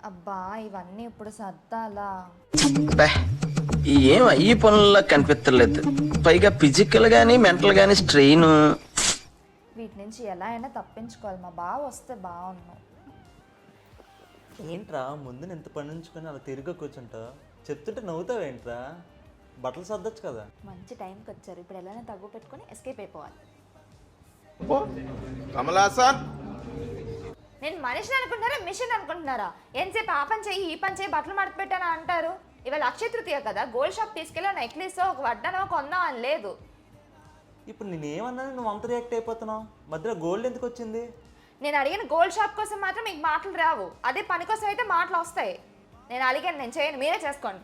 అబ్బా ఇవన్నీ ఇప్పుడు సర్దాలా? ఏం ఈ పనుల్లో కనిపించలేదు. పైగా ఫిజికల్ గానీ మెంటల్ గానీ స్ట్రెయిన్. వీటి నుంచి ఎలా అయినా తప్పించుకోవాలి. మా బావ వస్తే బాగున్నావు. ఏంట్రా ముందు ఇంత పని ఉంచుకొని అలా తిరిగి కూర్చుంటా చెప్తుంటే నవ్వుతావేంట్రా? బట్టలు సర్దొచ్చు కదా. మంచి టైంకి వచ్చారు. ఇప్పుడు ఎలానే తగ్గు పెట్టుకొని ఎస్కేప్ అయిపోవాలి. కమలాసన్ నేను మనిషిని అనుకుంటున్నారా మిషన్ అనుకుంటున్నారా? ఎంతసేపు ఆ పని చెయ్యి ఈ పని చెయ్యి బట్టలు మడత పెట్టానా అంటారు. ఇవాళ అక్షయ తృతీయ కదా, గోల్డ్ షాప్ తీసుకెళ్ళి నెక్లెస్ ఒక వడ్డానో కొందాం అని లేదు. ఇప్పుడు నేనేమన్నా నువ్వు అంత రియాక్ట్ అయిపోతున్నావు? మధ్యలో గోల్డ్ ఎందుకు వచ్చింది? నేను అడిగిన గోల్డ్ షాప్ కోసం మాత్రం మీకు మాటలు రావు, అదే పని కోసం అయితే మాటలు వస్తాయి. నేను అడిగాను, నేను చేయను, మీరే చేసుకోండి.